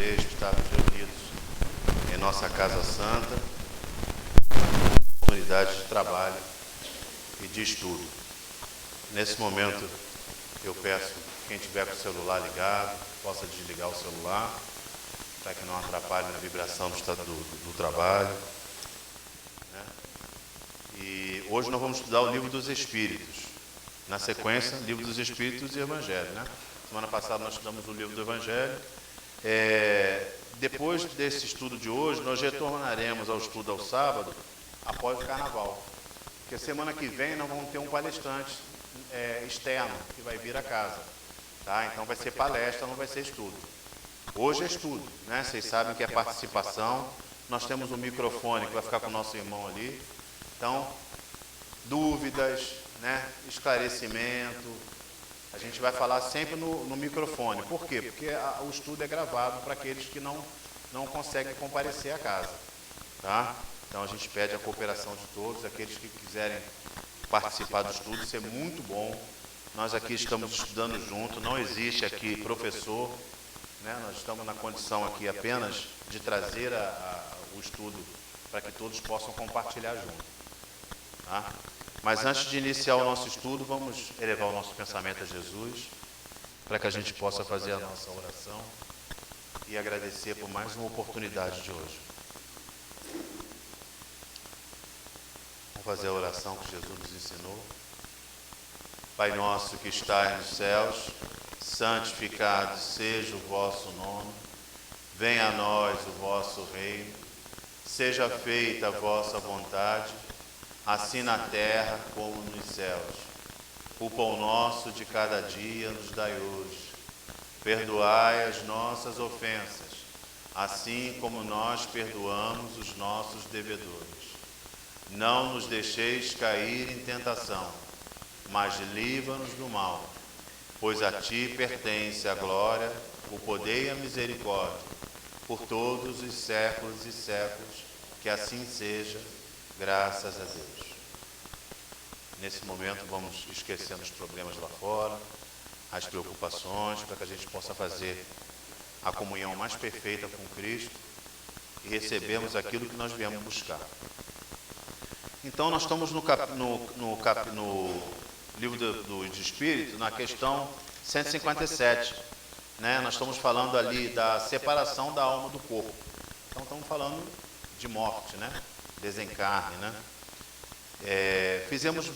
privilégio de estarmos reunidos em nossa Casa Santa, oportunidade de trabalho e de estudo. Nesse momento, eu peço que quem tiver com o celular ligado, possa desligar o celular, para que não atrapalhe na vibração do trabalho. Né? E hoje nós vamos estudar o Livro dos Espíritos. Na sequência, Livro dos Espíritos e Evangelho. Né? Semana passada nós estudamos o Livro do Evangelho. Depois desse estudo de hoje, nós retornaremos ao estudo ao sábado, após o Carnaval. Porque semana que vem nós vamos ter um palestrante externo que vai vir a casa. Tá? Então vai ser palestra, não vai ser estudo. Hoje é estudo, né? Vocês sabem que é participação. Nós temos um microfone que vai ficar com o nosso irmão ali. Então, dúvidas, né? Esclarecimento. A gente vai falar sempre no microfone. Por quê? Porque o estudo é gravado para aqueles que não conseguem comparecer à casa. Tá? Então a gente pede a cooperação de todos, aqueles que quiserem participar do estudo, isso é muito bom. Nós aqui estamos estudando junto, não existe aqui professor, né? Nós estamos na condição aqui apenas de trazer o estudo para que todos possam compartilhar junto. Tá? Mas antes de iniciar o nosso estudo, vamos elevar o nosso pensamento a Jesus, para que a gente possa fazer a nossa oração e agradecer por mais uma oportunidade de hoje. Vamos fazer a oração que Jesus nos ensinou. Pai nosso que estais nos céus, santificado seja o vosso nome, venha a nós o vosso reino, seja feita a vossa vontade, assim na terra como nos céus. O pão nosso de cada dia nos dai hoje. Perdoai as nossas ofensas, assim como nós perdoamos os nossos devedores. Não nos deixeis cair em tentação, mas livra-nos do mal, pois a Ti pertence a glória, o poder e a misericórdia, por todos os séculos e séculos, que assim seja, graças a Deus. Nesse momento vamos esquecendo os problemas lá fora, as preocupações, para que a gente possa fazer a comunhão mais perfeita com Cristo e recebermos aquilo que nós viemos buscar. Então nós estamos no Livro dos Espíritos, na questão 157. Né? Nós estamos falando ali da separação da alma do corpo. Então estamos falando de morte, né? Desencarne. Né? Fizemos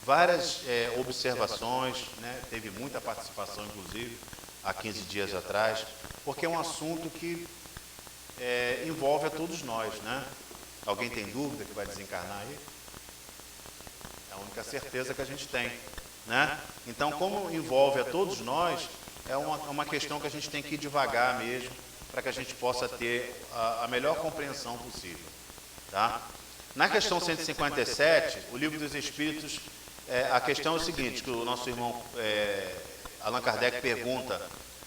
várias observações, né? Teve muita participação, inclusive, há 15 dias atrás, porque é um assunto que envolve a todos nós. Né? Alguém tem dúvida que vai desencarnar aí? É a única certeza que a gente tem. Né? Então, como envolve a todos nós, é uma questão que a gente tem que ir devagar mesmo, para que a gente possa ter a melhor compreensão possível. Tá? Na questão 157, o Livro dos Espíritos, a questão é o seguinte, que o nosso irmão Allan Kardec pergunta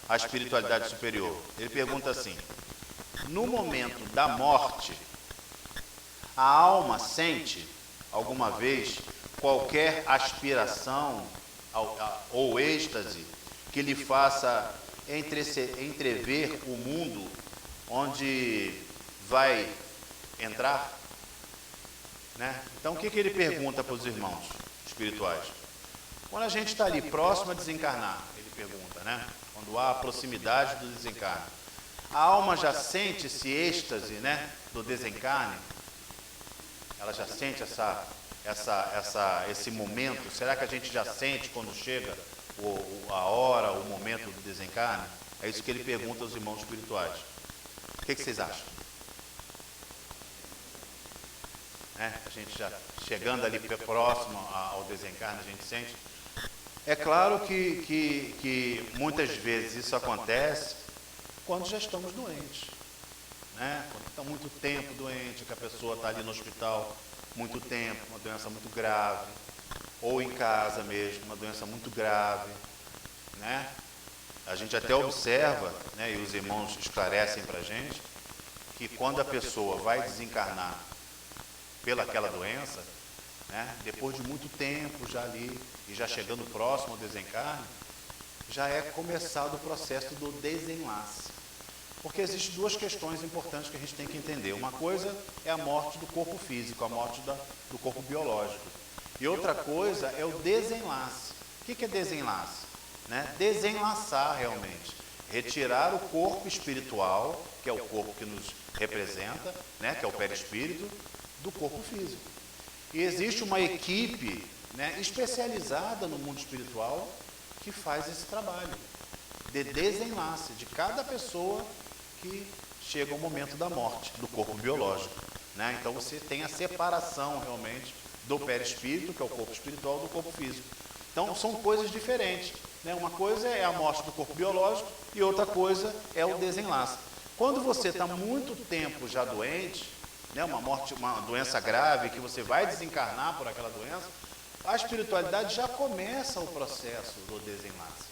à espiritualidade superior. Ele pergunta assim: no momento da morte, a alma sente alguma vez qualquer aspiração ou êxtase que lhe faça entrever o mundo onde vai entrar? Né? Então, o que ele pergunta para os irmãos espirituais? Quando a gente está ali próximo a desencarnar, ele pergunta, né? Quando há a proximidade do desencarne, a alma já sente esse êxtase, né, do desencarne? Ela já sente esse momento? Será que a gente já sente quando chega a hora, o momento do desencarne? É isso que ele pergunta aos irmãos espirituais. O que vocês acham? A gente já chegando ali próximo ao desencarne, a gente sente. É claro que muitas vezes isso acontece quando já estamos doentes. Né? Quando está muito tempo doente, que a pessoa está ali no hospital muito tempo, uma doença muito grave, ou em casa mesmo, uma doença muito grave. Né? A gente até observa, né, e os irmãos esclarecem para a gente, que quando a pessoa vai desencarnar pelaquela doença, né, depois de muito tempo já ali, e já chegando próximo ao desencarne, já é começado o processo do desenlace. Porque existem duas questões importantes que a gente tem que entender. Uma coisa é a morte do corpo físico, a morte do corpo biológico. E outra coisa é o desenlace. O que é desenlace? Né? Desenlaçar realmente. Retirar o corpo espiritual, que é o corpo que nos representa, né? Que é o perispírito, do corpo físico. E existe uma equipe, né, especializada no mundo espiritual que faz esse trabalho de desenlace de cada pessoa que chega ao momento da morte do corpo biológico, né? Então você tem a separação realmente do perispírito, que é o corpo espiritual, do corpo físico. Então são coisas diferentes, né? Uma coisa é a morte do corpo biológico e outra coisa é o desenlace. Quando você está muito tempo já doente, né, uma doença grave, que você vai desencarnar por aquela doença, a espiritualidade já começa o processo do desenlace.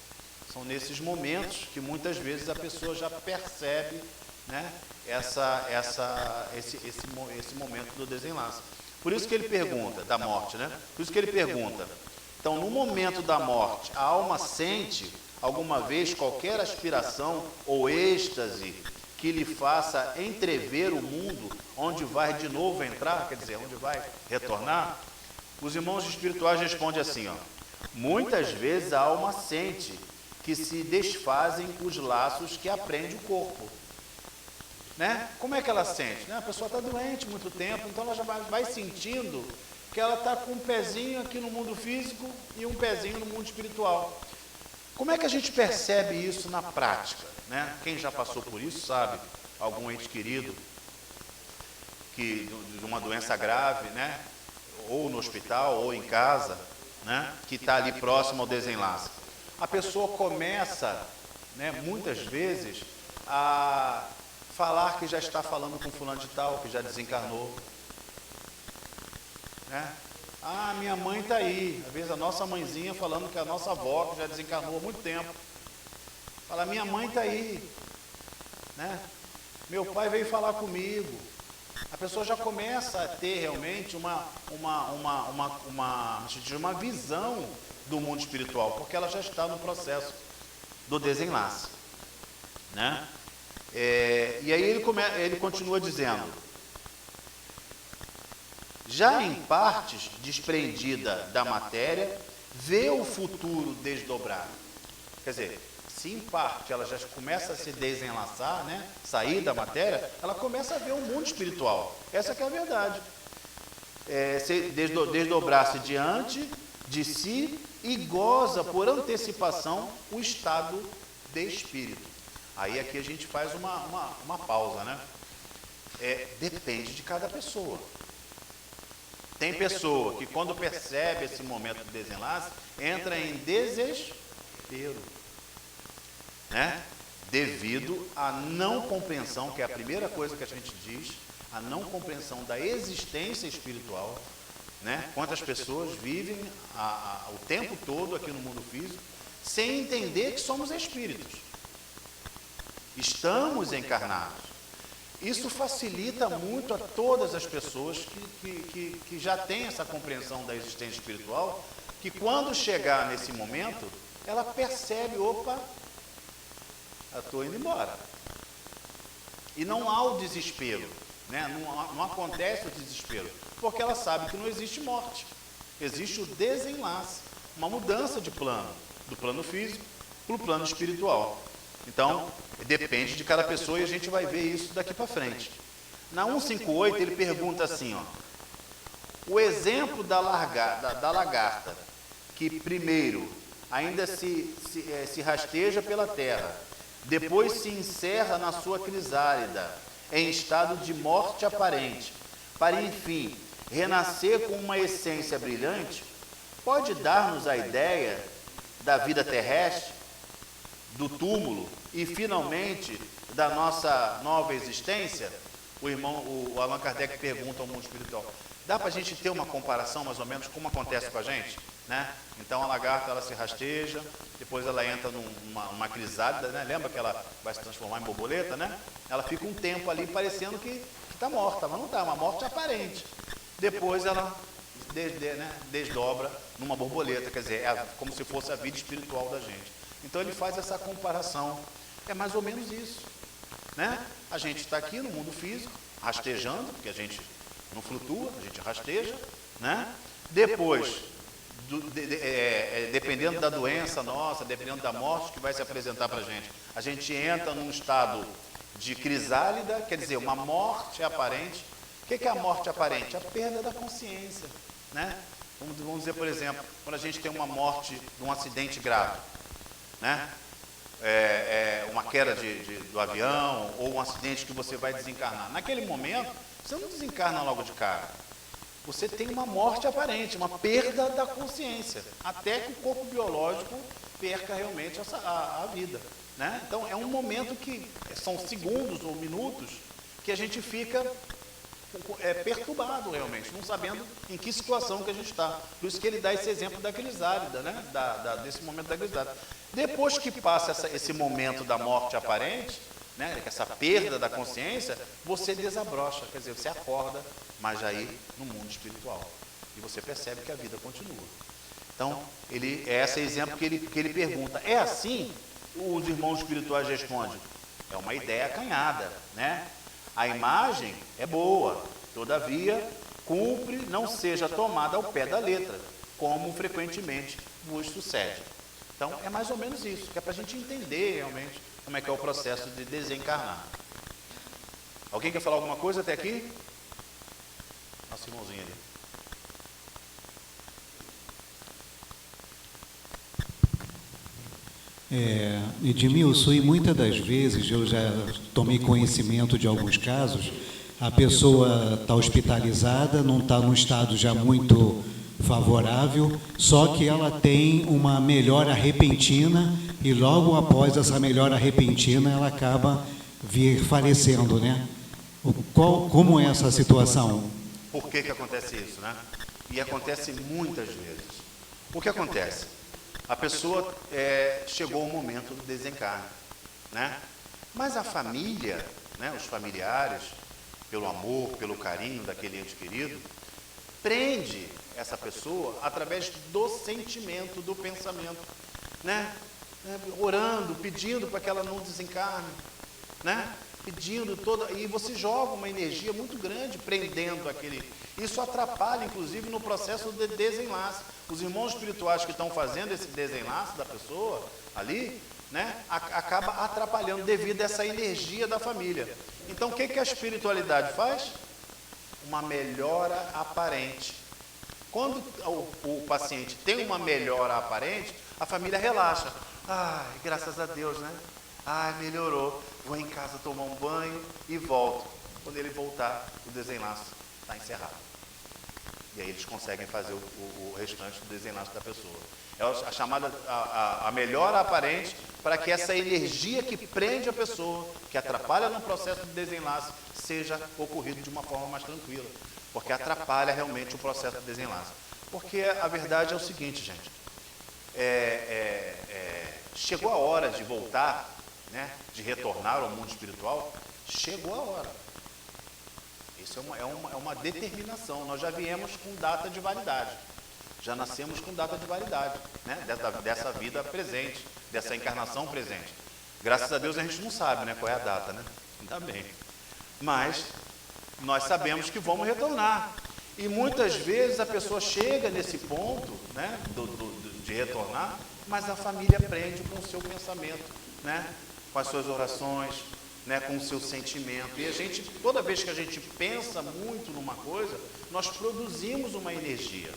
São nesses momentos que muitas vezes a pessoa já percebe, né, esse momento do desenlace. Por isso que ele pergunta, da morte, né? Por isso que ele pergunta, então no momento da morte, a alma sente alguma vez qualquer aspiração ou êxtase que lhe faça entrever o mundo onde vai de novo entrar, quer dizer, onde vai retornar? Os irmãos espirituais respondem assim, ó, muitas vezes a alma sente que se desfazem os laços que aprende o corpo. Né? Como é que ela sente? Né? A pessoa está doente muito tempo, então ela já vai sentindo que ela está com um pezinho aqui no mundo físico e um pezinho no mundo espiritual. Como é que a gente percebe isso na prática? Né? Quem já passou por isso sabe, algum ente querido que, de uma doença grave, né? Ou no hospital, ou em casa, né? Que está ali próximo ao desenlace. A pessoa começa, né, muitas vezes, a falar que já está falando com fulano de tal, que já desencarnou. Né? Ah, minha mãe está aí. Às vezes a nossa mãezinha falando que a nossa avó, que já desencarnou há muito tempo. Fala, minha mãe está aí. Né? Meu pai veio falar comigo. A pessoa já começa a ter realmente uma visão do mundo espiritual, porque ela já está no processo do desenlace. Né? E aí ele continua dizendo, já em partes desprendida da matéria, vê o futuro desdobrado. Quer dizer, se em parte ela já começa a se desenlaçar, né, sair da matéria, ela começa a ver o mundo espiritual. Essa que é a verdade. Desdobrar-se diante de si e goza por antecipação o estado de espírito. Aí aqui a gente faz uma pausa, né? Depende de cada pessoa. Tem pessoa que quando percebe esse momento de desenlace, entra em desespero, né? Devido à não compreensão, que é a primeira coisa que a gente diz, a não compreensão da existência espiritual, né? Quantas pessoas vivem o tempo todo aqui no mundo físico sem entender que somos espíritos. Estamos encarnados. Isso facilita muito a todas as pessoas que já têm essa compreensão da existência espiritual, que quando chegar nesse momento, ela percebe, opa, eu estou indo embora. E não há o desespero, né? Não acontece o desespero, porque ela sabe que não existe morte. Existe o desenlace, uma mudança de plano, do plano físico para o plano espiritual. Então, depende de cada pessoa e a gente vai ver isso daqui para frente. Na 158 ele pergunta assim, ó, o exemplo da lagarta, que primeiro ainda se rasteja pela terra, depois se encerra na sua crisálida, em estado de morte aparente, para enfim renascer com uma essência brilhante, pode dar-nos a ideia da vida terrestre, do túmulo e finalmente da nossa nova existência? O Allan Kardec pergunta ao mundo espiritual. Dá para a gente ter uma comparação mais ou menos como acontece com a gente? Né? Então a lagarta ela se rasteja, depois ela entra numa crisálida, né? Lembra que ela vai se transformar em borboleta, né? Ela fica um tempo ali parecendo que está morta, mas não está, uma morte aparente. Depois ela desdobra numa borboleta, quer dizer, é como se fosse a vida espiritual da gente. Então ele faz essa comparação. É mais ou menos isso. né? A gente está aqui no mundo físico, rastejando, porque a gente não flutua, a gente rasteja, né? Depois, dependendo da doença nossa, dependendo da morte que vai se apresentar para a gente entra num estado de crisálida, quer dizer, uma morte aparente. O que é a morte aparente? A perda da consciência, né? Vamos dizer, por exemplo, quando a gente tem uma morte de um acidente grave, né? Uma queda do avião ou um acidente que você vai desencarnar. Naquele momento, você não desencarna logo de cara. Você tem uma morte aparente, uma perda da consciência, até que o corpo biológico perca realmente a vida, né? Então, é um momento que são segundos ou minutos que a gente fica perturbado realmente, não sabendo em que situação que a gente está. Por isso que ele dá esse exemplo da crisálida, né? Desse momento da crisálida. Depois que passa esse momento da morte aparente, né? Essa perda da consciência, você desabrocha, quer dizer, você acorda, mas aí no mundo espiritual. E você percebe que a vida continua. Então, esse é o exemplo que ele pergunta. É assim? Os irmãos espirituais respondem. É uma ideia acanhada, né? A imagem é boa, todavia, cumpre não seja tomada ao pé da letra, como frequentemente vos sucede. Então, é mais ou menos isso, que é para a gente entender realmente como é que é o processo de desencarnar. Alguém quer falar alguma coisa até aqui? Nosso irmãozinho ali. Edmilson, e muitas das vezes eu já tomei conhecimento de alguns casos, a pessoa está hospitalizada, não está num estado já muito favorável, só que ela tem uma melhora repentina e logo após essa melhora repentina ela acaba falecendo, né? Como é essa situação? Por que acontece isso, né? E acontece muitas vezes. O que acontece? A pessoa chegou ao momento do desencarne, né? Mas a família, né, os familiares, pelo amor, pelo carinho daquele ente querido, prende essa pessoa através do sentimento, do pensamento, né? Orando, pedindo para que ela não desencarne, né? Pedindo e você joga uma energia muito grande prendendo aquele. Isso atrapalha, inclusive, no processo de desenlace. Os irmãos espirituais que estão fazendo esse desenlace da pessoa ali, né, acaba atrapalhando devido a essa energia da família. Então, o que a espiritualidade faz? Uma melhora aparente. Quando o paciente tem uma melhora aparente, a família relaxa. Ai, graças a Deus, né? Ai, melhorou. Vou em casa tomar um banho e volto. Quando ele voltar, o desenlace está encerrado. E aí eles conseguem fazer o restante do desenlace da pessoa. É a chamada, a melhora aparente para que essa energia que prende a pessoa, que atrapalha no processo de desenlace, seja ocorrido de uma forma mais tranquila. Porque atrapalha realmente o processo de desenlace. Porque a verdade é o seguinte, gente. Chegou a hora de voltar, né, de retornar ao mundo espiritual, chegou a hora. Isso é uma determinação. Nós já viemos com data de validade. Já nascemos com data de validade, né, dessa vida presente, dessa encarnação presente. Graças a Deus a gente não sabe, né, qual é a data, né? Ainda bem. Mas nós sabemos que vamos retornar. E muitas vezes a pessoa chega nesse ponto, né, de retornar, mas a família prende com o seu pensamento, né, com as suas orações, né, com o seu sentimento. E a gente, toda vez que a gente pensa muito numa coisa, nós produzimos uma energia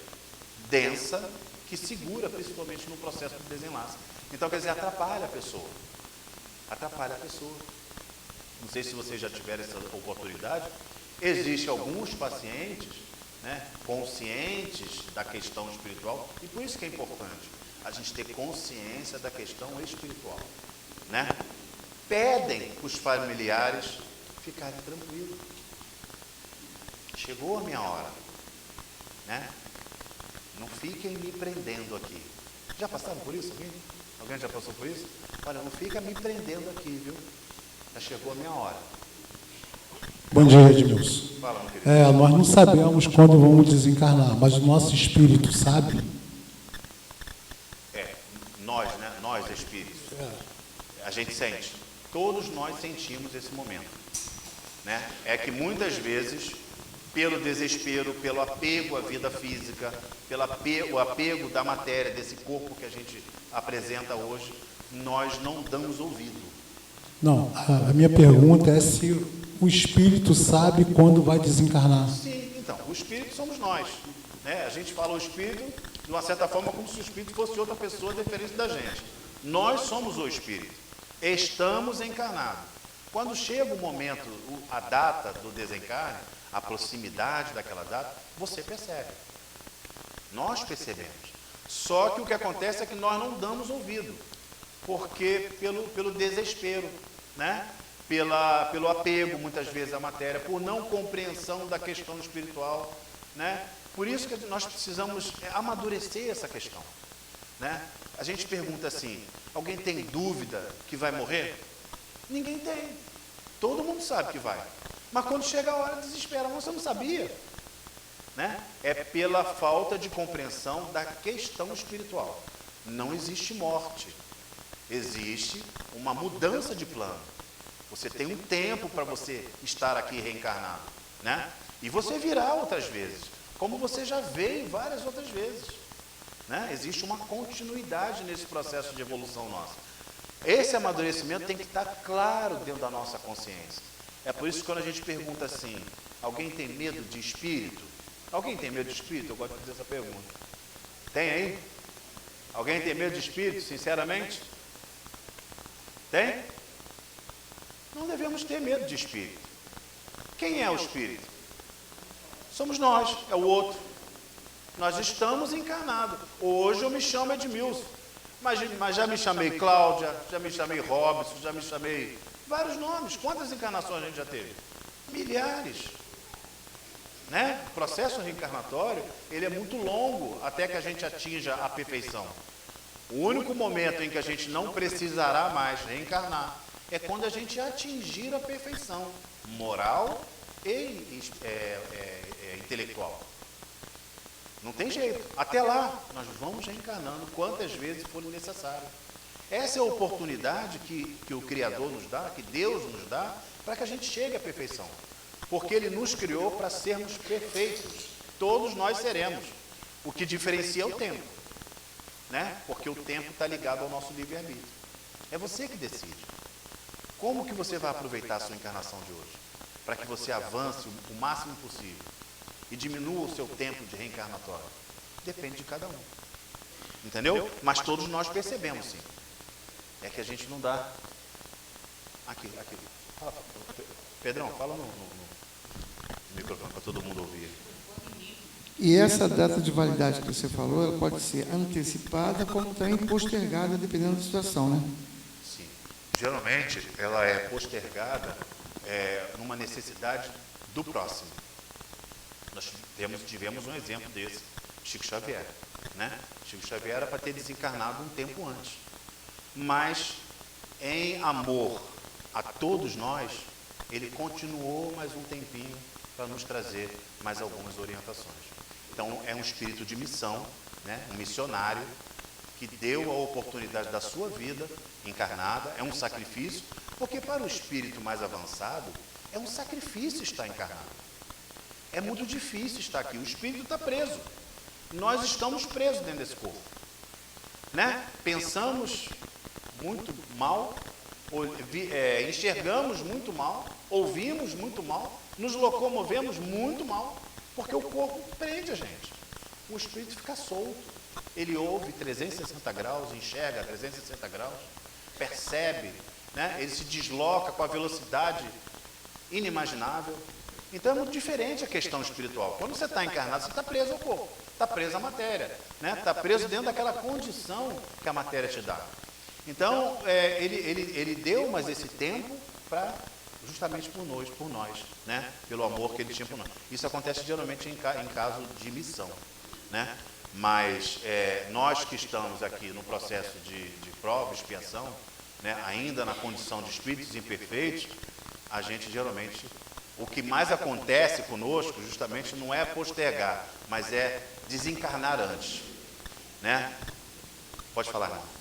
densa que segura principalmente no processo de desenlace. Então, quer dizer, atrapalha a pessoa. Atrapalha a pessoa. Não sei se vocês já tiveram essa oportunidade. Existem alguns pacientes, né, conscientes da questão espiritual, e por isso que é importante a gente ter consciência da questão espiritual, né? Pedem para os familiares ficarem tranquilos. Chegou a minha hora, né? Não fiquem me prendendo aqui. Já passaram por isso, alguém? Alguém já passou por isso? Olha, não fica me prendendo aqui, viu? Já chegou a minha hora. Bom dia, Edmilson. Fala, meu querido. Nós não sabemos quando vamos desencarnar, mas o nosso espírito sabe. Nós, né? Nós, espíritos. A gente sente. todos nós sentimos esse momento, né? É que muitas vezes, pelo desespero, pelo apego à vida física, o apego da matéria, desse corpo que a gente apresenta hoje, nós não damos ouvido. Não, a minha pergunta é se o espírito sabe quando vai desencarnar. Sim, então, o espírito somos nós, né? A gente fala o espírito, de uma certa forma, como se o espírito fosse outra pessoa diferente da gente. Nós somos o espírito, estamos encarnados. Quando chega o momento, a data do desencarne, a proximidade daquela data, você percebe. Nós percebemos. Só que o que acontece é que nós não damos ouvido, porque pelo desespero, né? Pelo apego, muitas vezes, à matéria, por não compreensão da questão espiritual, né? Por isso que nós precisamos amadurecer essa questão, né? A gente pergunta assim, alguém tem dúvida que vai morrer? Ninguém tem. Todo mundo sabe que vai. Mas quando chega a hora, desespera. Você não sabia, né? É pela falta de compreensão da questão espiritual. Não existe morte. Existe uma mudança de plano. Você tem um tempo para você estar aqui reencarnado, né? E você virá outras vezes, como você já veio várias outras vezes, né? Existe uma continuidade nesse processo de evolução nossa. Esse amadurecimento tem que estar claro dentro da nossa consciência. É por isso que quando a gente pergunta assim, alguém tem medo de espírito? Alguém tem medo de espírito? Eu gosto de fazer essa pergunta. Tem aí? Alguém tem medo de espírito, sinceramente? Tem? Não devemos ter medo de espírito. Quem é o espírito? Somos nós, é o outro. Nós estamos encarnados. Hoje eu me chamo Edmilson, mas já me chamei Cláudia, já me chamei Robson, já me chamei vários nomes. Quantas encarnações a gente já teve? Milhares. Né? O processo reencarnatório, ele é muito longo até que a gente atinja a perfeição. O único momento em que a gente não precisará mais reencarnar é quando a gente atingir a perfeição moral e intelectual. Não tem jeito. Até lá, nós vamos reencarnando quantas vezes for necessário. Essa é a oportunidade que o Criador nos dá, que Deus nos dá, para que a gente chegue à perfeição. Porque Ele nos criou para sermos perfeitos. Todos nós seremos. O que diferencia é o tempo, né? Porque o tempo está ligado ao nosso livre-arbítrio. É você que decide. Como que você vai aproveitar a sua encarnação de hoje? Para que você avance o máximo possível e diminua o seu tempo de reencarnatório. Depende de cada um. Entendeu? Mas todos nós percebemos, sim. É que a gente não dá... Aqui. Fala, Pedrão, fala no microfone para todo mundo ouvir. E essa data de validade que você falou, ela pode ser antecipada como também postergada, dependendo da situação, né? Sim. Geralmente, ela é postergada numa necessidade do próximo. Nós tivemos um exemplo desse, Chico Xavier, né? Chico Xavier era para ter desencarnado um tempo antes. Mas, em amor a todos nós, ele continuou mais um tempinho para nos trazer mais algumas orientações. Então, é um espírito de missão, né? Um missionário que deu a oportunidade da sua vida encarnada, é um sacrifício, porque para o espírito mais avançado, é um sacrifício estar encarnado. É muito difícil estar aqui, o espírito está preso. Nós estamos presos dentro desse corpo, né? Pensamos muito mal, enxergamos muito mal, ouvimos muito mal, nos locomovemos muito mal, porque o corpo prende a gente. O espírito fica solto, ele ouve 360 graus, enxerga 360 graus, percebe, né? Ele se desloca com a velocidade inimaginável. Então é muito diferente a questão espiritual. Quando você está encarnado, você está preso ao corpo, está preso à matéria, né? Está preso dentro daquela condição que a matéria te dá. Então, ele deu mais esse tempo para justamente por nós, né? Pelo amor que ele tinha por nós. Isso acontece geralmente em caso de missão, né? Mas nós que estamos aqui no processo de prova, expiação, né? Ainda na condição de espíritos imperfeitos, a gente geralmente, o que mais acontece conosco justamente não é postergar, mas é desencarnar antes, né? Pode falar, não.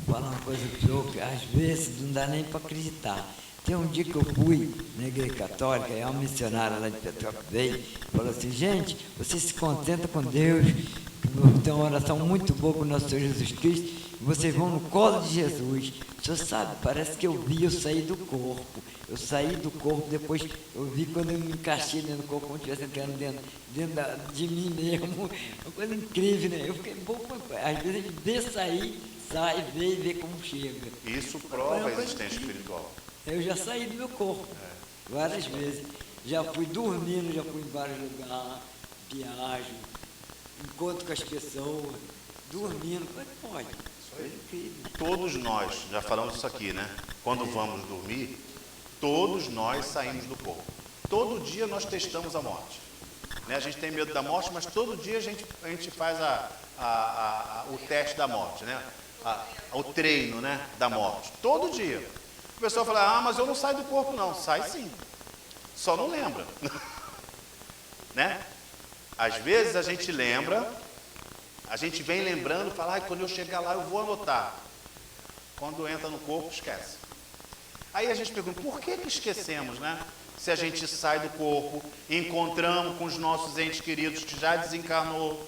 Vou falar uma coisa para o senhor que às vezes não dá nem para acreditar. Tem um dia que eu fui na igreja católica, e uma missionária lá de Petrópolis veio e falou assim: gente, você se contenta com Deus, que tem uma oração muito boa com o nosso Senhor Jesus Cristo, e vocês vão no colo de Jesus. O senhor sabe, parece que eu saí do corpo. Eu saí do corpo, depois eu vi quando eu me encaixei dentro do corpo, como se estivesse entrando dentro de mim mesmo. Uma coisa incrível, né? Eu fiquei pouco, às vezes a gente vê sair, sai, vê e vê como chega. Isso prova a existência espiritual. Eu já saí do meu corpo, várias vezes. Já fui dormindo, já fui em vários lugares, viajo, encontro com as pessoas, dormindo. Como pode? Coisa incrível. Todos nós, já falamos isso aqui, né? Quando vamos dormir, todos nós saímos do corpo. Todo dia nós testamos a morte. Né? A gente tem medo da morte, mas todo dia a gente faz o teste da morte, né? O treino, né, da morte. Todo dia. O pessoal fala: mas eu não saio do corpo, não. Sai sim. Só não lembra. Né? Às vezes a gente lembra, a gente vem lembrando, fala: quando eu chegar lá eu vou anotar. Quando entra no corpo, esquece. Aí a gente pergunta: por que esquecemos, né? Se a gente sai do corpo, encontramos com os nossos entes queridos que já desencarnou,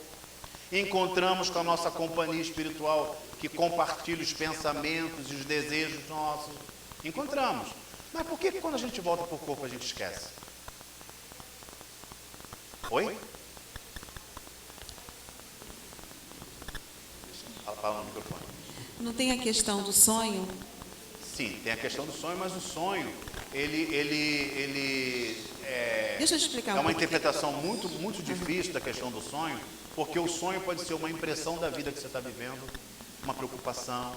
encontramos com a nossa companhia espiritual que compartilha os pensamentos e os desejos nossos. Encontramos. Mas por que quando a gente volta para o corpo a gente esquece? Oi? Fala no microfone. Não tem a questão do sonho? Sim, tem a questão do sonho, mas o sonho, Deixa eu explicar é uma interpretação muito difícil da questão do sonho, porque o sonho pode ser uma impressão da vida que você está vivendo, uma preocupação,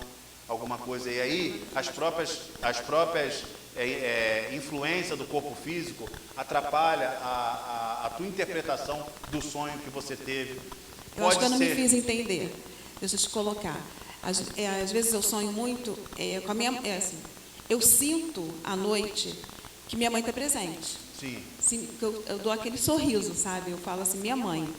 alguma coisa. E aí as próprias influências do corpo físico atrapalha a tua interpretação do sonho que você teve. Eu acho que eu não me fiz entender. Deixa eu te colocar. Às vezes eu sonho muito com a minha... assim, eu sinto à noite que minha mãe está presente. Sim. Eu dou aquele sorriso, sabe? Eu falo assim: minha mãe.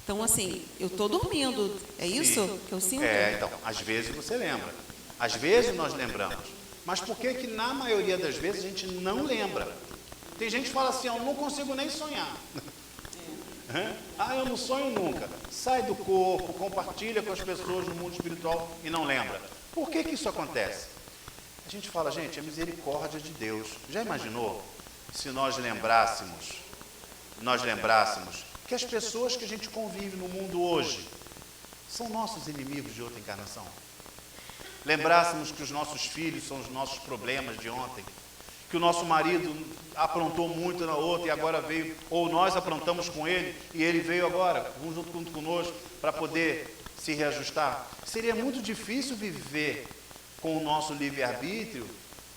Então, assim, eu estou dormindo. É isso que eu sinto? Então, às vezes você lembra. Às vezes nós lembramos. Mas por que na maioria das vezes a gente não lembra? Tem gente que fala assim: eu não consigo nem sonhar. Eu não sonho nunca. Sai do corpo, compartilha com as pessoas no mundo espiritual e não lembra. Por que isso acontece? A gente fala: gente, é misericórdia de Deus. Já imaginou se nós lembrássemos que as pessoas que a gente convive no mundo hoje são nossos inimigos de outra encarnação? Lembrássemos que os nossos filhos são os nossos problemas de ontem, que o nosso marido aprontou muito na outra e agora veio, ou nós aprontamos com ele e ele veio agora, junto conosco, para poder se reajustar. Seria muito difícil viver com o nosso livre-arbítrio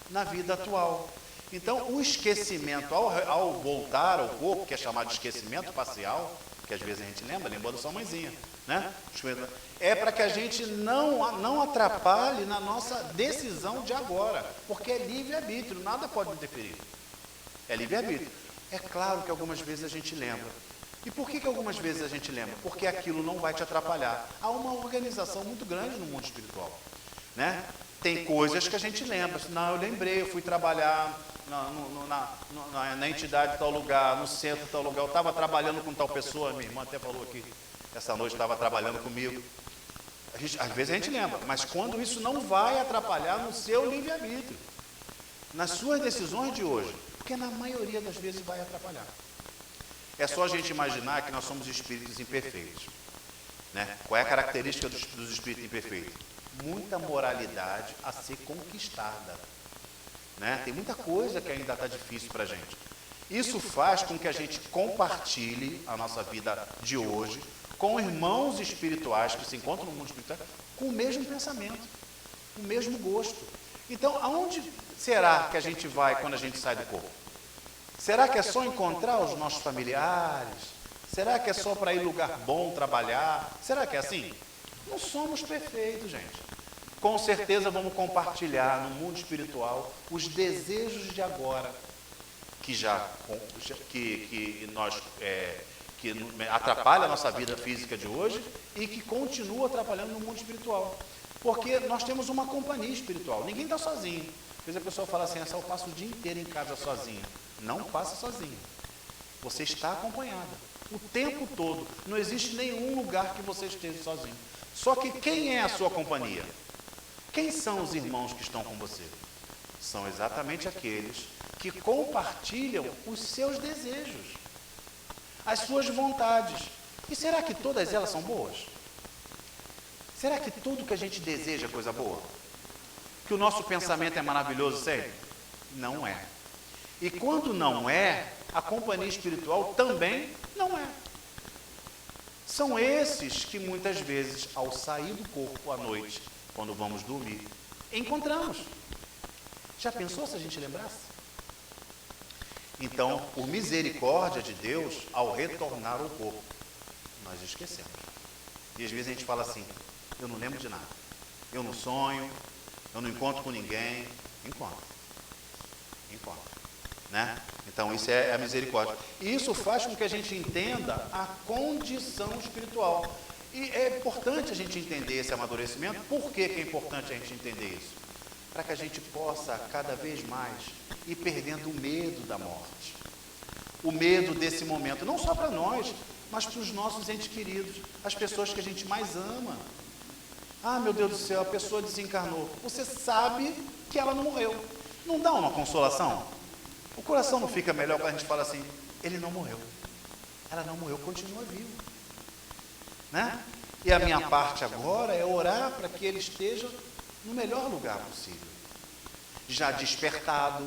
na vida atual. Então, o esquecimento, ao voltar ao corpo, que é chamado de esquecimento parcial, que às vezes a gente lembrou da sua mãezinha, né? É para que a gente não atrapalhe na nossa decisão de agora, porque é livre-arbítrio, nada pode interferir. É livre-arbítrio. É claro que algumas vezes a gente lembra. E por que algumas vezes a gente lembra? Porque aquilo não vai te atrapalhar. Há uma organização muito grande no mundo espiritual, né? Tem coisas que a gente lembra. Não, eu lembrei, eu fui trabalhar na entidade de tal lugar, no centro de tal lugar, eu estava trabalhando com tal pessoa, minha irmã até falou aqui, essa noite estava trabalhando comigo. Às vezes a gente lembra, mas quando isso não vai atrapalhar no seu livre-arbítrio, nas suas decisões de hoje, porque na maioria das vezes vai atrapalhar. É só a gente imaginar que nós somos espíritos imperfeitos, né? Qual é a característica dos espíritos imperfeitos? Muita moralidade a ser conquistada, né? Tem muita coisa que ainda está difícil para a gente. Isso faz com que a gente compartilhe a nossa vida de hoje com irmãos espirituais que se encontram no mundo espiritual com o mesmo pensamento, com o mesmo gosto. Então, aonde será que a gente vai quando a gente sai do corpo? Será que é só encontrar os nossos familiares? Será que é só para ir em lugar bom trabalhar? Será que é assim? Não somos perfeitos, gente. Com certeza vamos compartilhar no mundo espiritual os desejos de agora, que atrapalha a nossa vida física de hoje e que continua atrapalhando no mundo espiritual. Porque nós temos uma companhia espiritual. Ninguém está sozinho. Às vezes a pessoa fala assim, eu passo o dia inteiro em casa sozinha. Não passa sozinho. Você está acompanhada. O tempo todo. Não existe nenhum lugar que você esteja sozinho. Só que quem é a sua companhia? Quem são os irmãos que estão com você? São exatamente aqueles que compartilham os seus desejos, as suas vontades. E será que todas elas são boas? Será que tudo que a gente deseja é coisa boa? Que o nosso pensamento é maravilhoso sempre? Não é. E quando não é, a companhia espiritual também não é. São esses que muitas vezes, ao sair do corpo à noite, quando vamos dormir, encontramos. Já pensou se a gente lembrasse? Então, por misericórdia de Deus, ao retornar ao corpo, nós esquecemos. E às vezes a gente fala assim, eu não lembro de nada. Eu não sonho, eu não encontro com ninguém. Encontro. Né? Então, isso é a misericórdia. E isso faz com que a gente entenda a condição espiritual. E é importante a gente entender esse amadurecimento. Por que é importante a gente entender isso? Para que a gente possa, cada vez mais, ir perdendo o medo da morte. O medo desse momento, não só para nós, mas para os nossos entes queridos, as pessoas que a gente mais ama. Ah, meu Deus do céu, a pessoa desencarnou. Você sabe que ela não morreu. Não dá uma consolação? O coração não fica melhor quando a gente fala assim, ele não morreu. Ela não morreu, continua vivo. Né? E a minha parte agora é orar para que ele esteja no melhor lugar possível. Já despertado,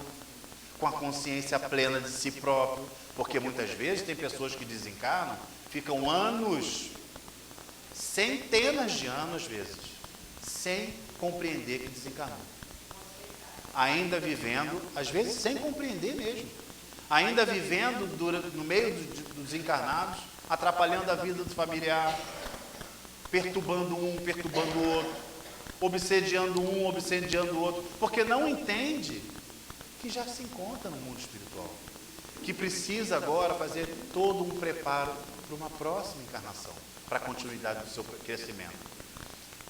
com a consciência plena de si próprio, porque muitas vezes tem pessoas que desencarnam, ficam anos, centenas de anos às vezes, sem compreender que desencarnou. Ainda vivendo, às vezes sem compreender mesmo, ainda vivendo no meio dos desencarnados, atrapalhando a vida do familiar, perturbando um, perturbando o outro, obsediando um, obsediando o outro, porque não entende que já se encontra no mundo espiritual, que precisa agora fazer todo um preparo para uma próxima encarnação, para a continuidade do seu crescimento.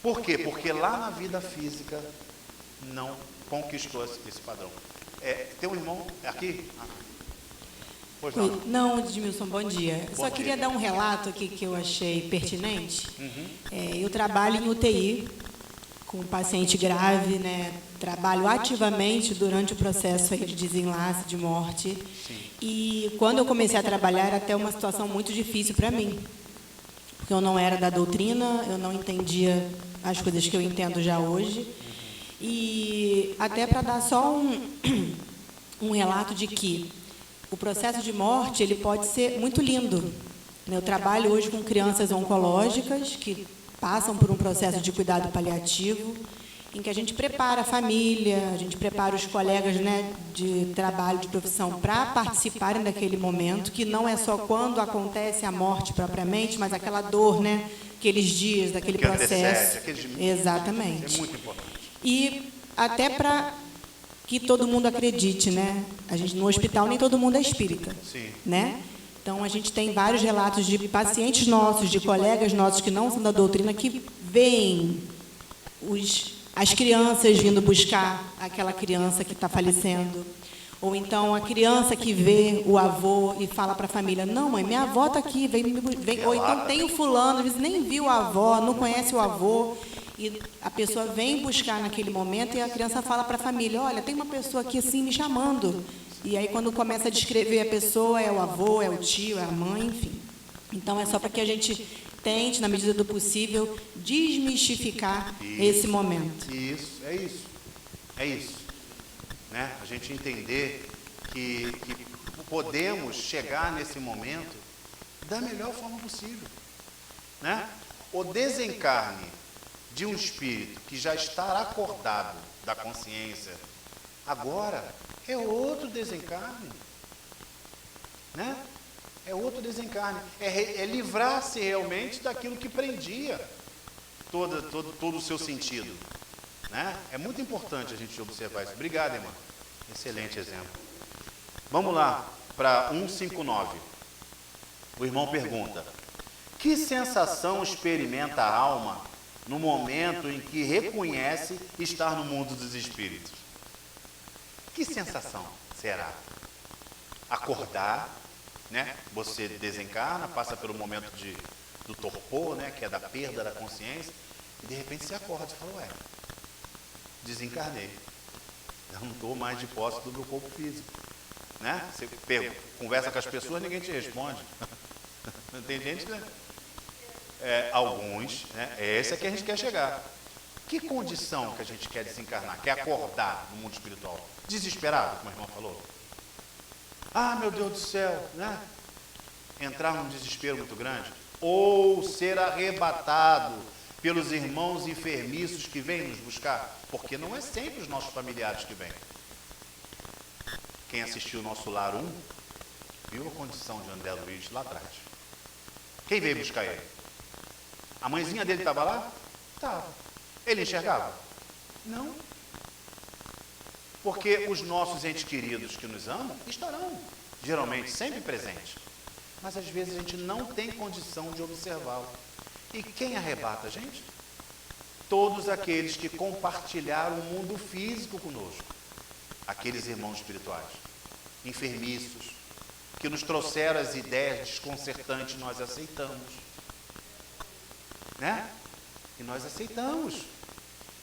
Por quê? Porque lá na vida física não conquistou esse padrão. Tem um irmão aqui? Pois não. Não, Edmilson, bom dia. Bom Só dia. queria dar um relato aqui que eu achei pertinente. Eu trabalho em UTI com paciente grave, né? Trabalho ativamente durante o processo aí de desenlace, de morte. Sim. E quando eu comecei a trabalhar, era até uma situação muito difícil para mim. Porque eu não era da doutrina, eu não entendia as coisas que eu entendo já hoje. E até para dar só um relato de que o processo de morte ele pode ser muito lindo. Eu trabalho hoje com crianças oncológicas que passam por um processo de cuidado paliativo, em que a gente prepara a família, a gente prepara os colegas, né, de trabalho, de profissão, para participarem daquele momento, que não é só quando acontece a morte propriamente, mas aquela dor, né, aqueles dias daquele processo. Exatamente. É muito importante. E até para que todo mundo acredite, né? A gente no hospital nem todo mundo é espírita, Sim. né? Então a gente tem vários relatos de pacientes nossos, de colegas nossos que não são da doutrina, que veem as crianças vindo buscar aquela criança que está falecendo. Ou então a criança que vê o avô e fala para a família, não, mãe, minha avó está aqui, vem. Ou então tem o fulano, às vezes nem viu a avó, não conhece o avô. E a pessoa vem buscar naquele momento e a criança fala para a família, olha, tem uma pessoa aqui assim me chamando. E aí quando começa a descrever a pessoa, é o avô, é o tio, é a mãe, enfim. Então é só para que a gente tente, na medida do possível, desmistificar esse momento. Isso, é isso. É isso. Né? A gente entender que podemos chegar nesse momento da melhor forma possível. Né? O desencarne de um espírito que já está acordado da consciência, agora é outro desencarne. Né? É outro desencarne. É livrar-se realmente daquilo que prendia todo o seu sentido. Né? É muito importante a gente observar isso. Obrigado, irmã. Excelente exemplo. Vamos lá para 159. O irmão pergunta: que sensação experimenta a alma no momento em que reconhece estar no mundo dos espíritos. Que sensação será? Acordar, né? Você desencarna, passa pelo momento do torpor, né? Que é da perda da consciência, e de repente você acorda e fala, ué, desencarnei. Eu não estou mais de posse do meu corpo físico. Né? Você conversa com as pessoas, ninguém te responde. Tem gente, né? Alguns, né? Esse é que a gente quer chegar. Que condição que a gente quer desencarnar? Quer acordar no mundo espiritual? Desesperado, como a irmã falou? Ah, meu Deus do céu, né? Entrar num desespero muito grande? Ou ser arrebatado pelos irmãos enfermiços que vêm nos buscar? Porque não é sempre os nossos familiares que vêm. Quem assistiu o nosso Lar 1, viu a condição de André Luiz lá atrás. Quem veio buscar ele? A mãezinha dele estava lá? Estava. Ele enxergava? Não. Porque os nossos entes queridos que nos amam estarão, geralmente, sempre presentes. Mas às vezes a gente não tem condição de observá-lo. E quem arrebata a gente? Todos aqueles que compartilharam o mundo físico conosco. Aqueles irmãos espirituais, enfermiços, que nos trouxeram as ideias desconcertantes, nós aceitamos. Né? E nós aceitamos.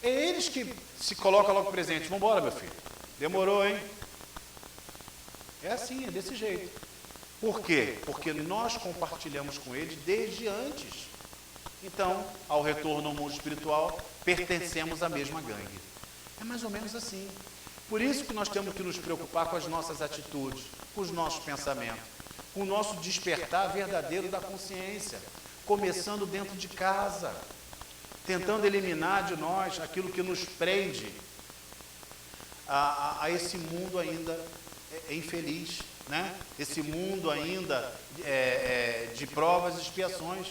É eles que se colocam logo presente. Vamos embora, meu filho. Demorou, hein? É assim, é desse jeito. Por quê? Porque nós compartilhamos com eles desde antes. Então, ao retorno ao mundo espiritual, pertencemos à mesma gangue. É mais ou menos assim. Por isso que nós temos que nos preocupar com as nossas atitudes, com os nossos pensamentos, com o nosso despertar verdadeiro da consciência, começando dentro de casa, tentando eliminar de nós aquilo que nos prende a esse mundo ainda infeliz, né? Esse mundo ainda de provas e expiações.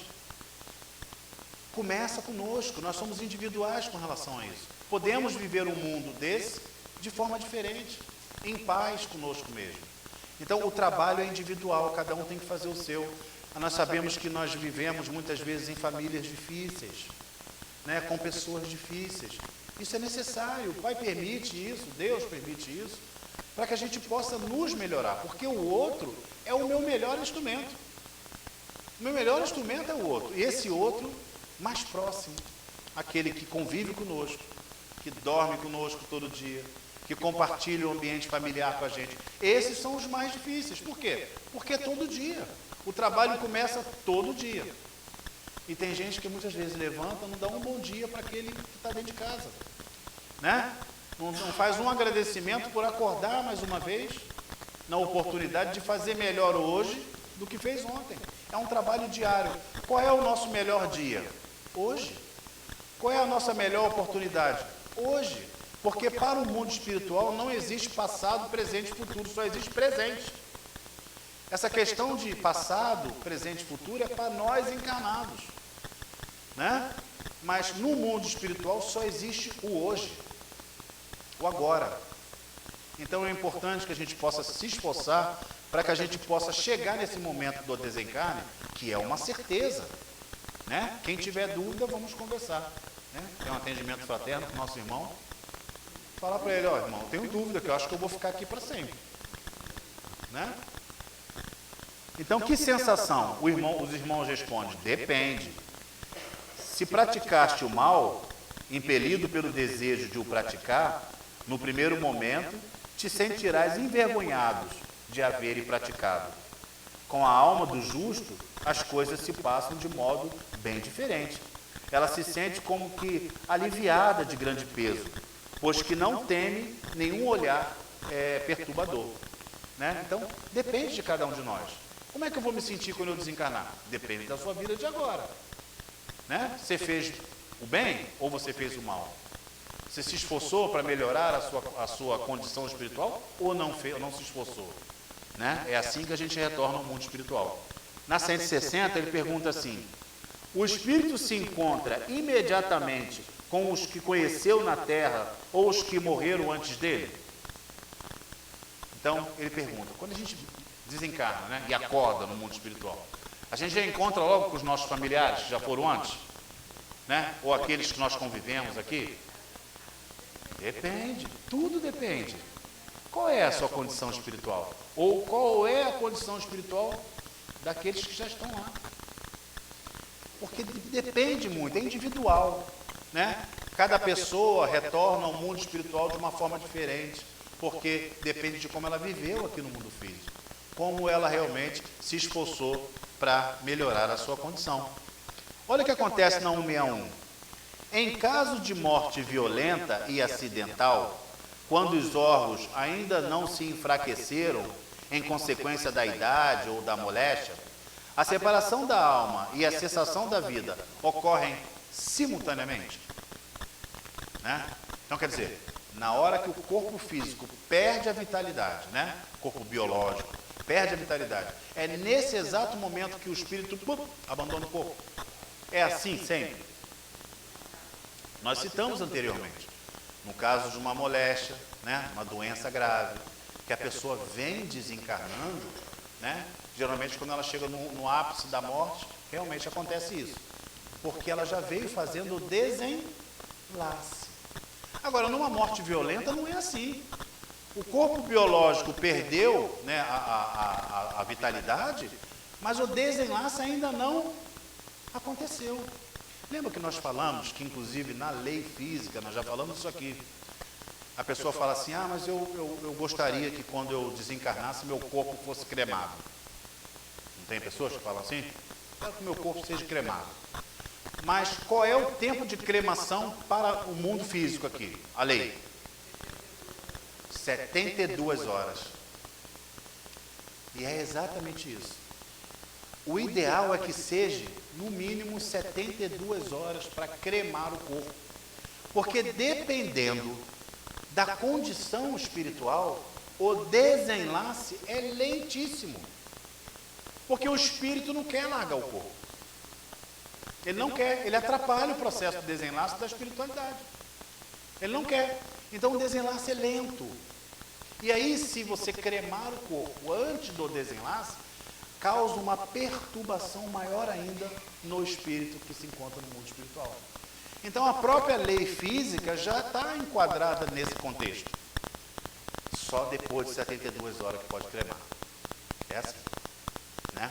Começa conosco, nós somos individuais com relação a isso. Podemos viver um mundo desse de forma diferente, em paz conosco mesmo. Então, o trabalho é individual, cada um tem que fazer o seu. Nós sabemos que nós vivemos muitas vezes em famílias difíceis, né, com pessoas difíceis. Isso é necessário, o Pai permite isso, Deus permite isso, para que a gente possa nos melhorar, porque o outro é o meu melhor instrumento. O meu melhor instrumento é o outro, e esse outro mais próximo, aquele que convive conosco, que dorme conosco todo dia, que compartilha o ambiente familiar com a gente. Esses são os mais difíceis. Por quê? Porque é todo dia. O trabalho começa todo dia. E tem gente que muitas vezes levanta, não dá um bom dia para aquele que está dentro de casa. Né? Não faz um agradecimento por acordar mais uma vez, na oportunidade de fazer melhor hoje do que fez ontem. É um trabalho diário. Qual é o nosso melhor dia? Hoje. Qual é a nossa melhor oportunidade? Hoje. Porque para o mundo espiritual não existe passado, presente e futuro, só existe presente. Essa questão de passado, presente e futuro é para nós encarnados. Né? Mas no mundo espiritual só existe o hoje, o agora. Então é importante que a gente possa se esforçar para que a gente possa chegar nesse momento do desencarne, que é uma certeza. Né? Quem tiver dúvida, vamos conversar. Né? Tem um atendimento fraterno com o nosso irmão. Falar para ele, ó, irmão, eu tenho dúvida, que eu acho que eu vou ficar aqui para sempre. Né? Então, que sensação? Os irmãos respondem, depende. Se praticaste o mal, impelido pelo desejo de o praticar, no primeiro momento, te sentirás envergonhado de haver praticado. Com a alma do justo, as coisas se passam de modo bem diferente. Ela se sente como que aliviada de grande peso, pois que não teme nenhum olhar perturbador. Né? Então, depende de cada um de nós. Como é que eu vou me sentir quando eu desencarnar? Depende da sua vida de agora. Né? Você fez o bem ou você fez o mal? Você se esforçou para melhorar a sua condição espiritual ou não se esforçou? Né? É assim que a gente retorna ao mundo espiritual. Na 160, ele pergunta assim: o espírito se encontra imediatamente com os que conheceu na terra ou os que morreram antes dele? Então, ele pergunta, quando a gente desencarna, né, e acorda no mundo espiritual, a gente já encontra logo com os nossos familiares que já foram antes? né? Ou aqueles que nós convivemos aqui? Depende, tudo depende. Qual é a sua condição espiritual? Ou qual é a condição espiritual daqueles que já estão lá? Porque depende muito, é individual, né? Cada pessoa retorna ao mundo espiritual de uma forma diferente, porque depende de como ela viveu aqui no mundo físico, como ela realmente se esforçou para melhorar a sua condição. Olha o que acontece na 161. Em caso de morte violenta e acidental, quando os órgãos ainda não se enfraqueceram em consequência da idade ou da moléstia, a separação da alma e a cessação da vida ocorrem simultaneamente. Né? Então, quer dizer, na hora que o corpo físico perde a vitalidade, né? O corpo biológico perde a vitalidade, é nesse exato momento que o espírito abandona o corpo. É assim sempre. Nós citamos anteriormente, no caso de uma moléstia, né? Uma doença grave, que a pessoa vem desencarnando, né? Geralmente quando ela chega no ápice da morte, realmente acontece isso, porque ela já veio fazendo o desenlace. Agora, numa morte violenta não é assim. O corpo biológico perdeu, né, a vitalidade, mas o desenlace ainda não aconteceu. Lembra que nós falamos que, inclusive, na lei física, nós já falamos isso aqui, a pessoa fala assim, mas eu gostaria que quando eu desencarnasse, meu corpo fosse cremado. Não tem pessoas que falam assim? Quero que meu corpo seja cremado. Mas qual é o tempo de cremação para o mundo físico aqui? A lei. 72 horas. E é exatamente isso. O ideal é que seja, no mínimo, 72 horas para cremar o corpo. Porque dependendo da condição espiritual, o desenlace é lentíssimo. Porque o espírito não quer largar o corpo. Ele não quer, ele atrapalha o processo de desenlace da espiritualidade. Ele não quer. Então o desenlace é lento. E aí, se você cremar o corpo antes do desenlace, causa uma perturbação maior ainda no espírito que se encontra no mundo espiritual. Então a própria lei física já está enquadrada nesse contexto. Só depois de 72 horas que pode cremar. É assim, né?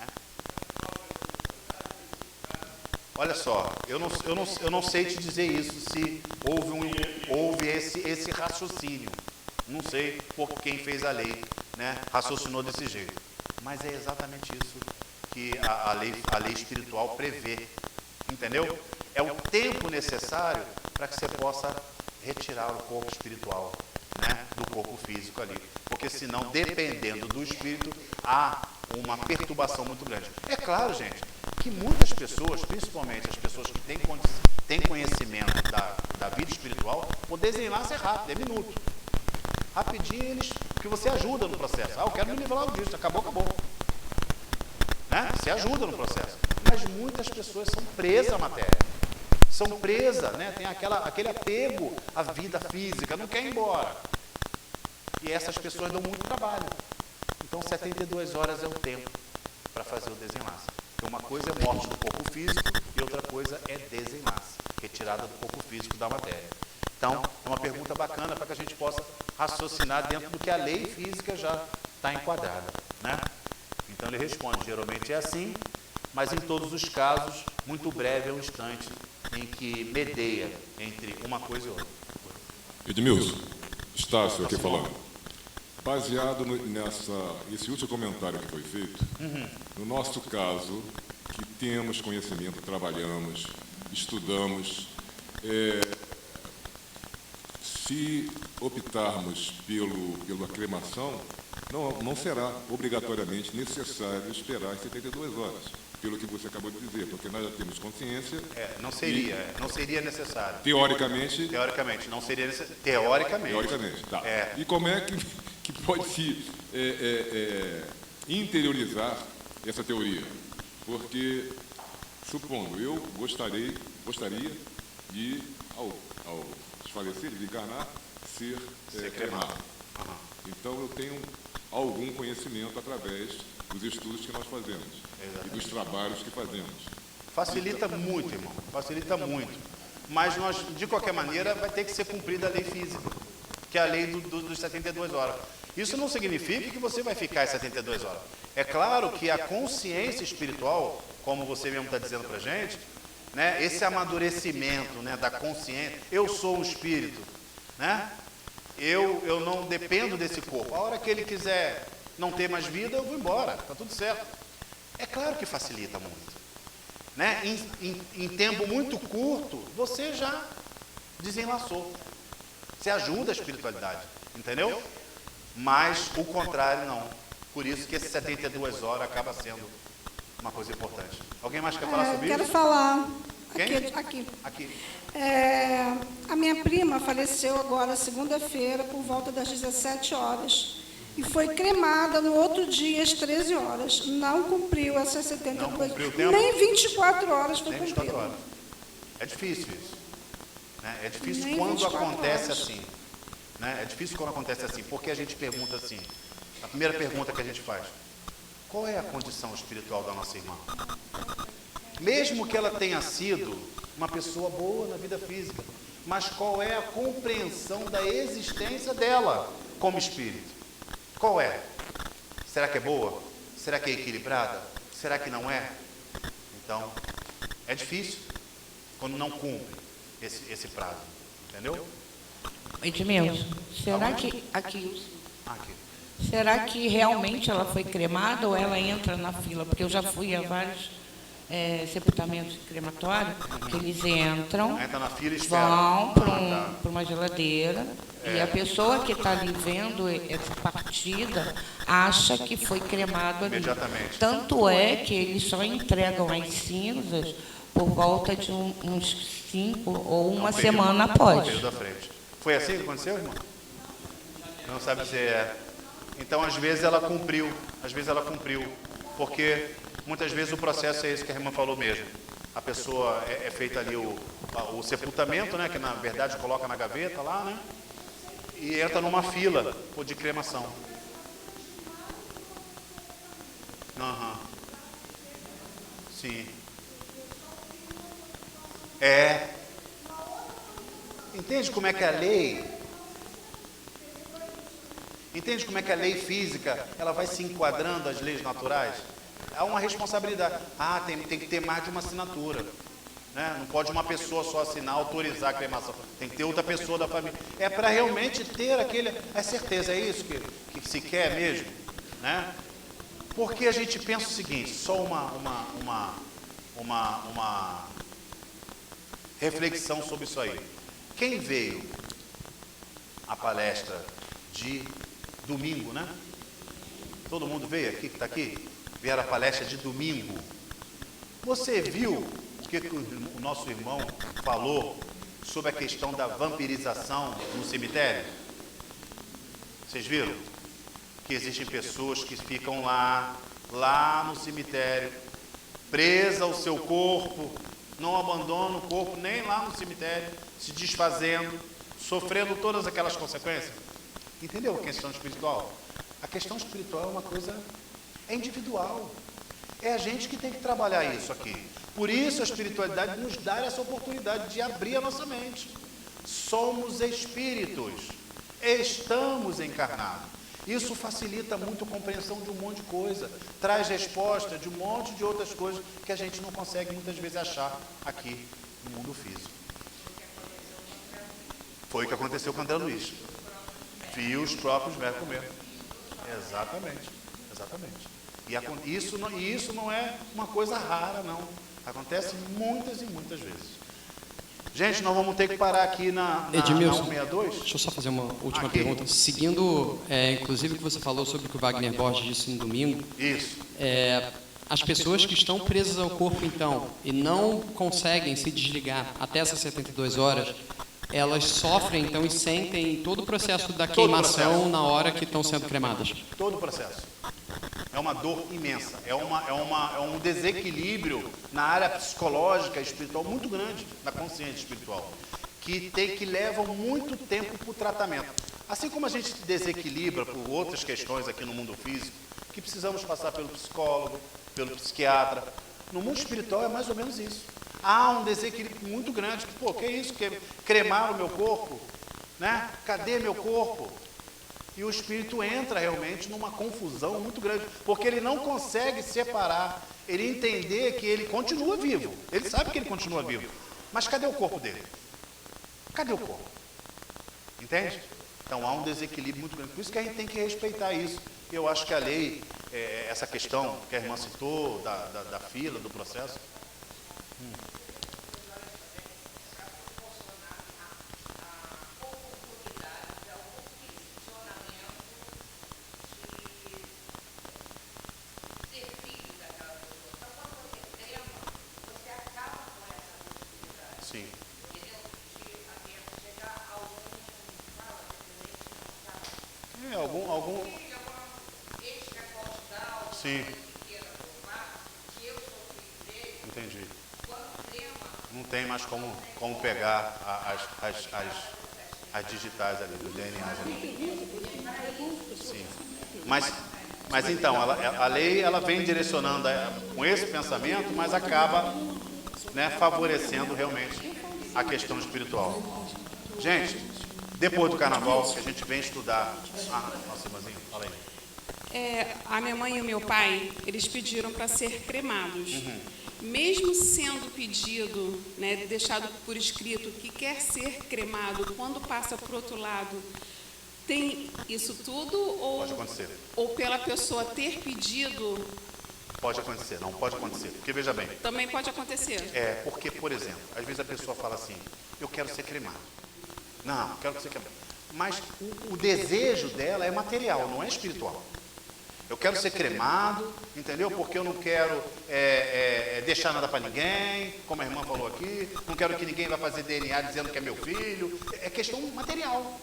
Olha só, eu não sei te dizer isso, se houve esse raciocínio. Não sei por quem fez a lei, né, raciocinou desse jeito. Mas é exatamente isso que a lei espiritual prevê. Entendeu? É o tempo necessário para que você possa retirar o corpo espiritual, né, do corpo físico ali. Porque senão, dependendo do espírito, há uma perturbação muito grande. É claro, gente, que muitas pessoas, principalmente as pessoas que têm conhecimento da vida espiritual, o desenlace é rápido, é minuto. Rapidinho, que você ajuda no processo. Eu quero me livrar disso, acabou. Né? Você ajuda no processo. Mas muitas pessoas são presas à matéria. São presas, né? Tem aquele apego à vida física, não quer ir embora. E essas pessoas dão muito trabalho. Então, 72 horas é o tempo para fazer o desenlace. Então, uma coisa é morte do corpo físico e outra coisa é desenlace, retirada do corpo físico da matéria. Então, é uma pergunta bacana para que a gente possa raciocinar dentro do que a lei física já está enquadrada, né? Então, ele responde, geralmente é assim, mas em todos os casos, muito breve é o instante em que medeia entre uma coisa e outra. Edmilson, Estácio aqui falando. Baseado nesse último comentário que foi feito, no nosso caso, que temos conhecimento, trabalhamos, estudamos, se optarmos pela cremação, não será obrigatoriamente necessário esperar as 72 horas, pelo que você acabou de dizer, porque nós já temos consciência. Não seria necessário. Teoricamente, não seria necessário. Teoricamente, tá. E como é que pode se interiorizar essa teoria? Porque, supondo, eu gostaria de, ao desfalecer, desencarnar, ser cremado. Então, eu tenho algum conhecimento através dos estudos que nós fazemos. Exatamente. E dos trabalhos que fazemos. Facilita muito, irmão. Facilita muito. Mas, nós, de qualquer maneira, vai ter que ser cumprida a lei física, que é a lei dos 72 horas. Isso não significa que você vai ficar as 72 horas. É claro que a consciência espiritual, como você mesmo está dizendo para a gente, né, esse amadurecimento, né, da consciência, eu sou um espírito, né? Eu não dependo desse corpo. A hora que ele quiser não ter mais vida, eu vou embora, está tudo certo. É claro que facilita muito. Né? Em tempo muito curto, você já desenlaçou. Você ajuda a espiritualidade, entendeu? Mas o contrário não. Por isso que esses 72 horas acaba sendo uma coisa importante. Alguém mais quer falar sobre isso? Quero falar. Quem? Aqui. A minha prima faleceu agora, segunda-feira, por volta das 17 horas. E foi cremada no outro dia, às 13 horas. Não cumpriu essas 72 horas. Não cumpriu o tempo? Nem 24 horas foi Nem 24 cumprida. horas. É difícil isso. Né? É difícil Nem quando 24 acontece horas. assim. Né? É difícil quando acontece assim, porque a gente pergunta assim. A primeira pergunta que a gente faz: qual é a condição espiritual da nossa irmã? Mesmo que ela tenha sido uma pessoa boa na vida física, mas qual é a compreensão da existência dela como espírito? Qual é? Será que é boa? Será que é equilibrada? Será que não é? Então, é difícil quando não cumpre esse prazo, entendeu? Edmilson, será que Aqui. será que realmente ela foi cremada ou ela entra na fila? Porque eu já fui a vários sepultamentos crematórios que eles entram, Entra na fila e espera. vão para tá. uma geladeira e a pessoa que está ali vendo essa partida acha que foi cremado ali. Imediatamente. Tanto é que eles só entregam as cinzas por volta de uns 5 ou uma Um período- semana um após. período à frente. Foi assim que aconteceu, irmão? Não sabe se é. Então, às vezes ela cumpriu. Porque muitas vezes o processo é esse que a irmã falou mesmo. A pessoa é feito ali o sepultamento, né? Que na verdade coloca na gaveta lá, né? E entra numa fila de cremação. Aham. Sim. Entende como é que a lei... Entende como é que a lei física ela vai se enquadrando às leis naturais? Há uma responsabilidade. Tem que ter mais de uma assinatura. Né? Não pode uma pessoa só assinar, autorizar a cremação. Tem que ter outra pessoa da família. É para realmente ter a certeza, é isso que se quer mesmo. Né? Porque a gente pensa o seguinte, só uma reflexão sobre isso aí. Quem veio à palestra de domingo, né? Todo mundo veio aqui, que está aqui? Vieram à palestra de domingo. Você viu o que o nosso irmão falou sobre a questão da vampirização no cemitério? Vocês viram? Que existem pessoas que ficam lá no cemitério, presas ao seu corpo, não abandonam o corpo nem lá no cemitério, se desfazendo, sofrendo todas aquelas consequências. Entendeu a questão espiritual? A questão espiritual é uma coisa individual. É a gente que tem que trabalhar isso aqui. Por isso a espiritualidade nos dá essa oportunidade de abrir a nossa mente. Somos espíritos, estamos encarnados. Isso facilita muito a compreensão de um monte de coisa, traz resposta de um monte de outras coisas que a gente não consegue muitas vezes achar aqui no mundo físico. Foi o que aconteceu com André Luiz. Viu os próprios médicos comer. Exatamente. E isso não é uma coisa rara, não. Acontece muitas e muitas vezes. Gente, nós vamos ter que parar aqui na Edmilson, 162. deixa eu só fazer uma última Aqui. pergunta. Seguindo, inclusive, o que você falou sobre o que o Wagner Borges disse no domingo, Isso. as pessoas que estão presas ao corpo, então, e não conseguem se desligar até essas 72 horas, elas sofrem, então, e sentem todo o processo da queimação processo. na hora que estão sendo cremadas. Todo o processo. É uma dor imensa. É um desequilíbrio na área psicológica e espiritual muito grande, na consciência espiritual, que leva muito tempo para o tratamento. Assim como a gente desequilibra por outras questões aqui no mundo físico, que precisamos passar pelo psicólogo, pelo psiquiatra, No mundo espiritual é mais ou menos isso. Há um desequilíbrio muito grande. Pô, que é isso? Que cremar o meu corpo? Né? Cadê meu corpo? E o espírito entra realmente numa confusão muito grande, porque ele não consegue separar, ele entender que ele continua vivo. Ele sabe que ele continua vivo. Mas cadê o corpo dele? Cadê o corpo? Entende? Então há um desequilíbrio muito grande. Por isso que a gente tem que respeitar isso. Eu acho que a lei, essa questão que a irmã citou, da fila, do processo. Sim. Algum... Sim. Entendi. Não tem mais como pegar as digitais ali, os DNAs ali. Sim. Mas então, a lei ela vem direcionando com esse pensamento, mas acaba, né, favorecendo realmente a questão espiritual. Gente, depois do carnaval, que a gente vem estudar... nossa irmãzinha, fala aí. A minha mãe e o meu pai, eles pediram para ser cremados. Mesmo sendo pedido, né, deixado por escrito que quer ser cremado, quando passa para o outro lado, tem isso tudo? Pode acontecer. Ou pela pessoa ter pedido... Pode acontecer, não pode acontecer. Porque, veja bem... Também pode acontecer. Porque, por exemplo, às vezes a pessoa fala assim, eu quero ser cremado. Não, quero ser cremado. Mas o desejo dela é material, não é espiritual. Eu quero ser cremado, entendeu? Porque eu não quero deixar nada para ninguém, como a irmã falou aqui, não quero que ninguém vá fazer DNA dizendo que é meu filho. É questão material,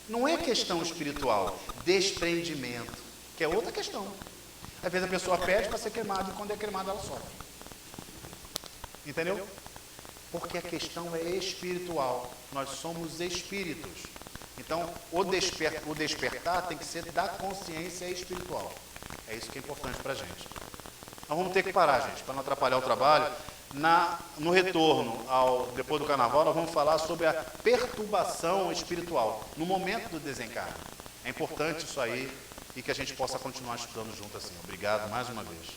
não é questão espiritual. Desprendimento, que é outra questão. Às vezes a pessoa pede para ser cremada e quando é cremada ela sofre. Entendeu? Porque a questão é espiritual. Nós somos espíritos. Então, o despertar tem que ser da consciência espiritual. É isso que é importante para a gente. Nós vamos ter que parar, gente, para não atrapalhar o trabalho. No retorno, depois do carnaval, nós vamos falar sobre a perturbação espiritual, no momento do desencarne. É importante isso aí e que a gente possa continuar estudando junto assim. Obrigado mais uma vez.